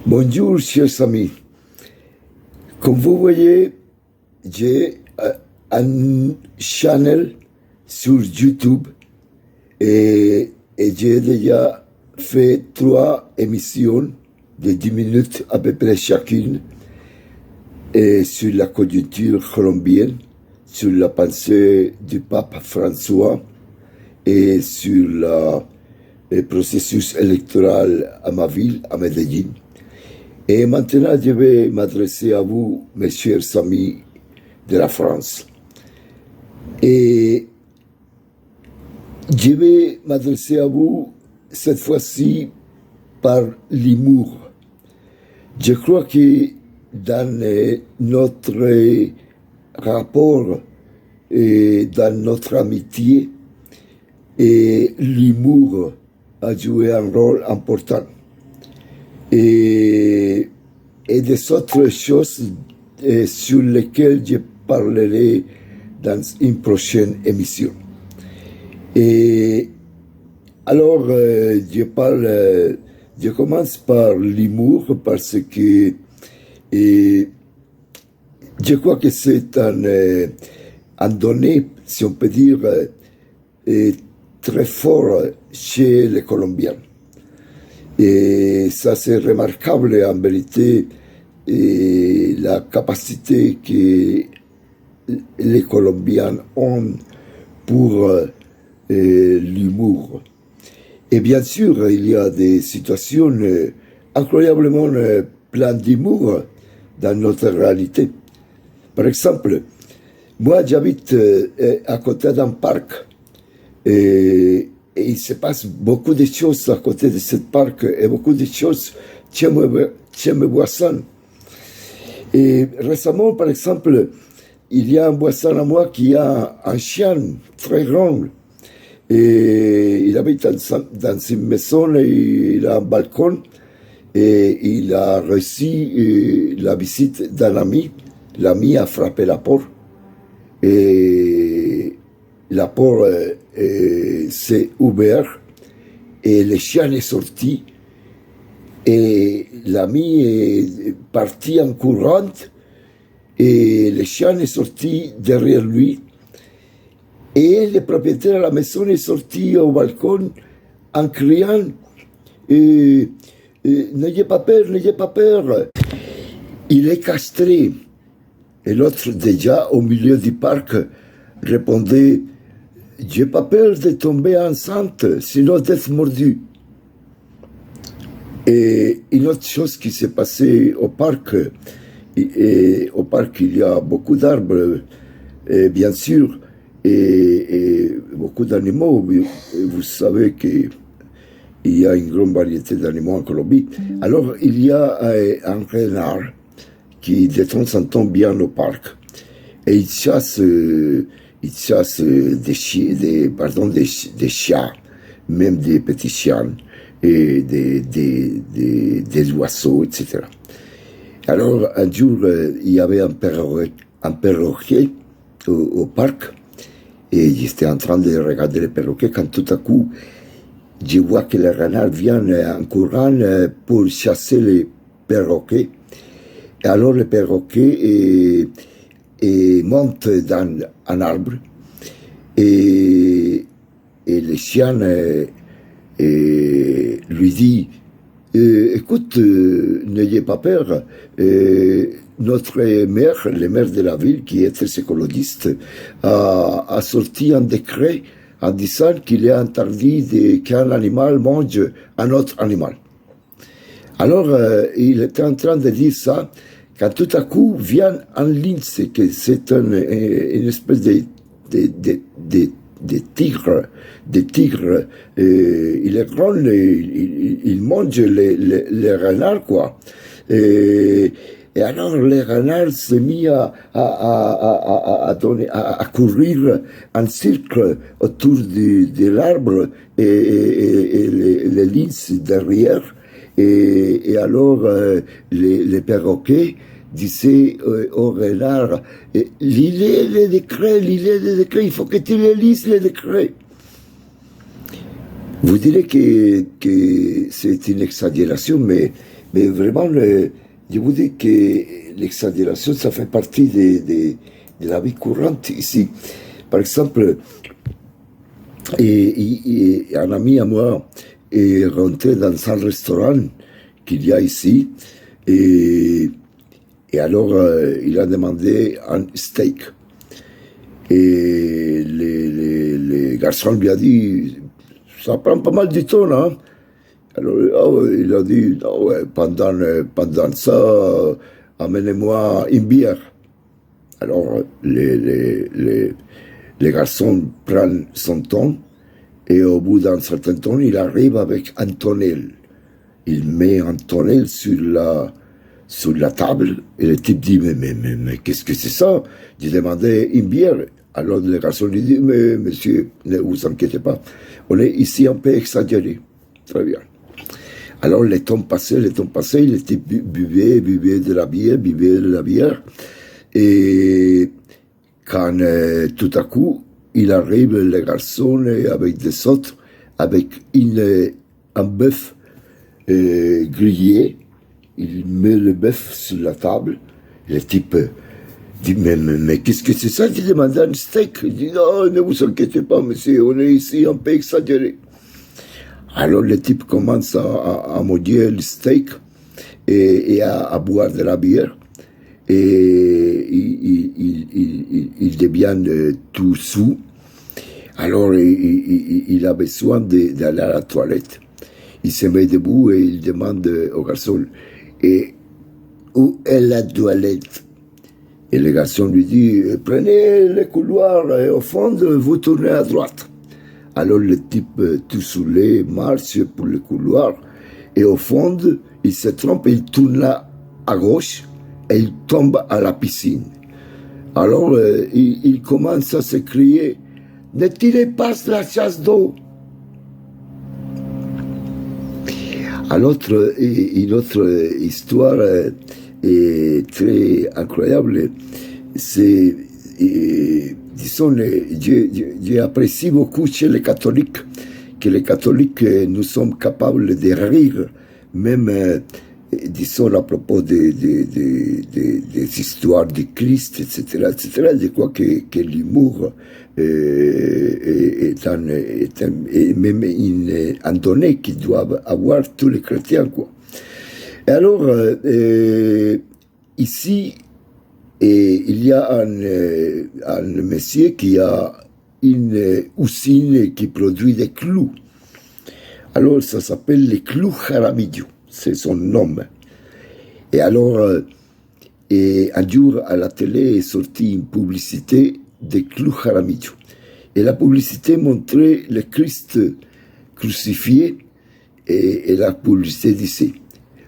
Bonjour, chers amis. Comme vous voyez, j'ai un channel sur YouTube et j'ai déjà fait 3 émissions de 10 minutes à peu près chacune sur la conjoncture colombienne, sur la pensée du pape François et sur le processus électoral à ma ville, à Medellín. Et maintenant, je vais m'adresser à vous, mes chers amis de la France. Et je vais m'adresser à vous, cette fois-ci, par l'humour. Je crois que dans notre rapport et dans notre amitié, l'humour a joué un rôle important. Et des autres choses sur lesquelles je parlerai dans une prochaine émission. Et alors, je commence par l'humour parce que je crois que c'est un donné, si on peut dire, très fort chez les Colombiens. Et ça, c'est remarquable en vérité, la capacité que les Colombiens ont pour l'humour. Et bien sûr, il y a des situations incroyablement pleines d'humour dans notre réalité. Par exemple, moi, j'habite à côté d'un parc. Et il se passe beaucoup de choses à côté de ce parc et beaucoup de choses chez mes voisins. Et récemment, par exemple, il y a un voisin à moi qui a un chien très grand. Et il habite dans une maison et il a un balcon. Et il a reçu la visite d'un ami. L'ami a frappé la porte. Et la porte s'est ouverte et le chien est sorti et l'ami est parti en courant et le chien est sorti derrière lui et le propriétaire de la maison est sorti au balcon en criant n'ayez pas peur, n'ayez pas peur. Il est castré. Et l'autre, déjà au milieu du parc, répondait: j'ai pas peur de tomber enceinte, sinon d'être mordu. Et une autre chose qui s'est passée au parc, au parc il y a beaucoup d'arbres, bien sûr, et beaucoup d'animaux. Vous savez qu'il y a une grande variété d'animaux en Colombie. Alors il y a un renard qui de temps en temps vient au parc et il chasse des chats, même des petits chiens, et des oiseaux, etc. Alors, un jour, il y avait un perroquet au parc, et j'étais en train de regarder le perroquet quand tout à coup, je vois que le renard vient en courant pour chasser les perroquets. Et alors, le perroquet et monte dans un arbre et le chien lui dit écoute, n'ayez pas peur, notre maire, le maire de la ville qui est très écologiste a sorti un décret en disant qu'il est interdit qu'un animal mange un autre animal. Alors il était en train de dire ça quand tout à coup vient un lynx, que c'est une espèce de tigre, il est grand, il mange les renards, quoi. Et alors les renards se mis à courir en cercle autour de l'arbre et le lynx derrière. Et alors les perroquets disait au renard, lisez les décrets, il faut que tu les lises les décrets. Vous direz que c'est une exagération, mais Mais vraiment, je vous dis que l'exagération, ça fait partie de la vie courante ici. Par exemple, un ami à moi est rentré dans un restaurant qu'il y a ici, et, et alors il a demandé un steak. Et les garçons lui a dit, ça prend pas mal de temps, hein. Alors il a dit, non, ouais, pendant ça, amenez-moi une bière. Alors les garçons prennent son temps, et au bout d'un certain temps, il arrive avec un tonnel. Il met un tonnel sur la table, et le type dit, mais qu'est-ce que c'est ça? J'ai demandé une bière. Alors le garçon lui dit, mais monsieur, ne vous inquiétez pas, on est ici un peu exagéré. Très bien. Alors le temps passé, le type buvait de la bière, et quand tout à coup, il arrive, le garçon, avec des autres, avec un bœuf grillé, il met le bœuf sur la table, le type dit, mais qu'est-ce que c'est ça? Il demande un steak. Il dit, non, ne vous inquiétez pas, monsieur, on est ici un peu exagéré. Alors le type commence à maudire le steak et à boire de la bière. Et il devient tout sous. Alors il a besoin d'aller à la toilette. Il se met debout et il demande au garçon, et où est la toilette? Et le garçon lui dit, prenez le couloir, au fond, vous tournez à droite. Alors le type, tout saoulé, marche pour le couloir, et au fond, il se trompe, il tourne à gauche, et il tombe à la piscine. Alors il commence à s'écrier, ne tirez pas la chasse d'eau. Une autre histoire très incroyable, c'est, disons, j'apprécie beaucoup chez les catholiques, que les catholiques, nous sommes capables de rire, même, disons, à propos des histoires du Christ, etc., etc. Je crois que l'humour est même un donné qu'ils doivent avoir tous les chrétiens, quoi. Et alors, ici, il y a un monsieur qui a une usine qui produit des clous. Alors, ça s'appelle les clous Jaramillo, c'est son nom. Et alors, un jour, à la télé est sortie une publicité des clous Jaramillo. Et la publicité montrait le Christ crucifié, et la publicité disait,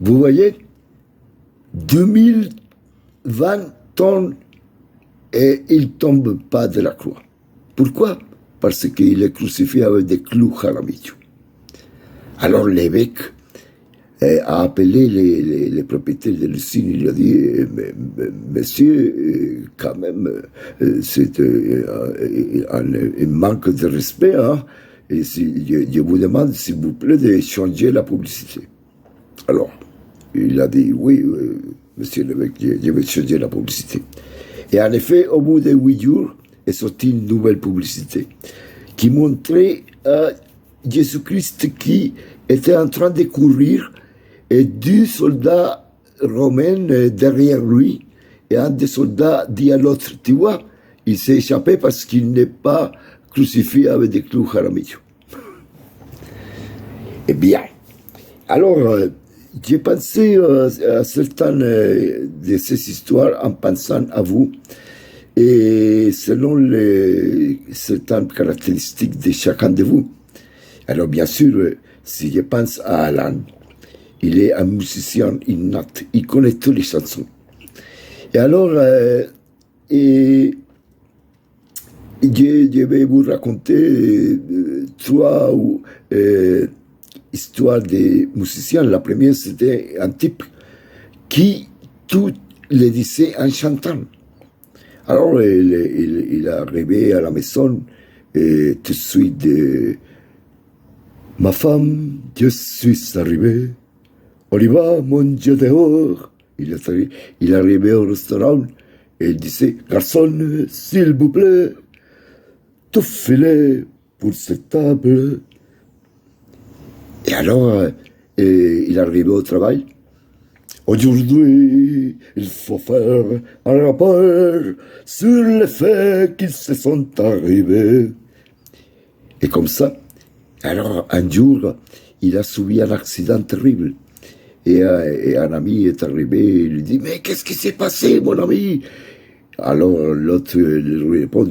vous voyez, 2020 tonnes, et il ne tombe pas de la croix. Pourquoi? Parce qu'il est crucifié avec des clous Jaramillo. Alors l'évêque a appelé les propriétaires de l'usine, il a dit, monsieur, quand même, c'est un manque de respect, hein, et je vous demande, s'il vous plaît, de changer la publicité. Alors, il a dit, oui, monsieur l'évêque, je vais changer la publicité. Et en effet, au bout de 8 jours, est sortie une nouvelle publicité qui montrait Jésus-Christ qui était en train de courir, et 2 soldats romains derrière lui, et un des soldats dit à l'autre, tu vois, il s'est échappé parce qu'il n'est pas crucifié avec des clous Jaramillo. Eh bien, alors, j'ai pensé à certaines de ces histoires en pensant à vous, et selon certaines caractéristiques de chacun de vous. Alors, bien sûr, si je pense à Alan, il est un musicien innaté, il connaît toutes les chansons. Et alors, je vais vous raconter 3 histoires de musiciens. La première, c'était un type qui tout le disait en chantant. Alors, il est arrivé à la maison, et tout de suite, ma femme, je suis arrivé. on y va manger dehors. Il arrivait au restaurant et il disait, garçon, s'il vous plaît, tout filet pour cette table. Et alors, il arrivait au travail. Aujourd'hui, il faut faire un rapport sur les faits qui se sont arrivés. Et comme ça, alors un jour, il a subi un accident terrible. Et un ami est arrivé, il lui dit, mais qu'est-ce qui s'est passé, mon ami? Alors l'autre lui répond,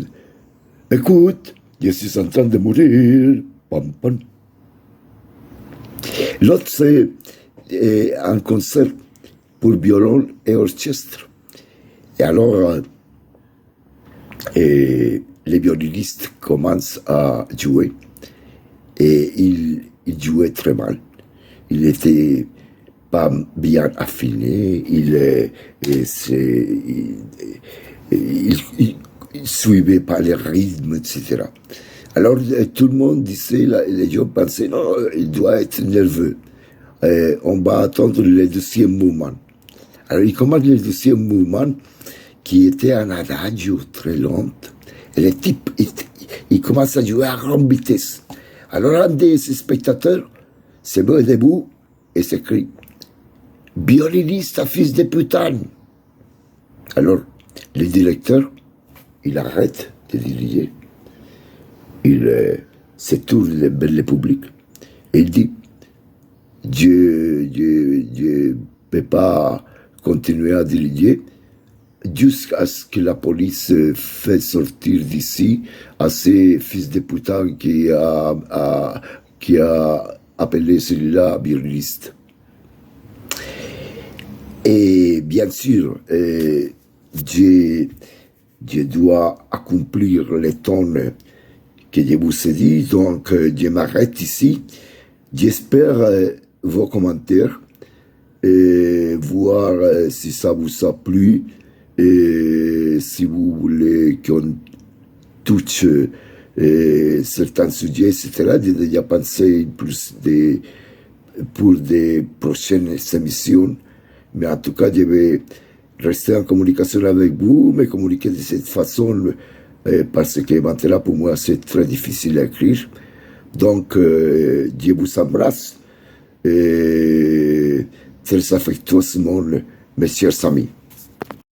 écoute, je suis en train de mourir. Pam, pam. L'autre, c'est un concert pour violon et orchestre. Et alors, les violonistes commencent à jouer. Et il jouait très mal. Il était pas bien affiné, il suivait pas les rythmes, etc. Alors tout le monde disait, les gens pensaient, non, il doit être nerveux. On va attendre le deuxième mouvement. Alors il commence le deuxième mouvement, qui était un adagio très lent. Et le type, il commence à jouer à grande vitesse. Alors un des spectateurs se met debout et s'écrie, violoniste, fils de putain. Alors, le directeur, il arrête de diriger, il se tourne vers le public et il dit, je ne peux pas continuer à diriger jusqu'à ce que la police fait sortir d'ici à ces fils de putain qui a appelé celui-là violoniste. Et bien sûr, je dois accomplir les tonnes que je vous ai dit, donc je m'arrête ici. J'espère vos commentaires et voir si ça vous a plu et si vous voulez qu'on touche certains sujets, etc. J'ai déjà pensé pour des prochaines émissions. Mais en tout cas, je vais rester en communication avec vous, me communiquer de cette façon, parce que maintenant, pour moi, c'est très difficile à écrire. Donc, je vous embrasse, très affectueusement, mes chers amis.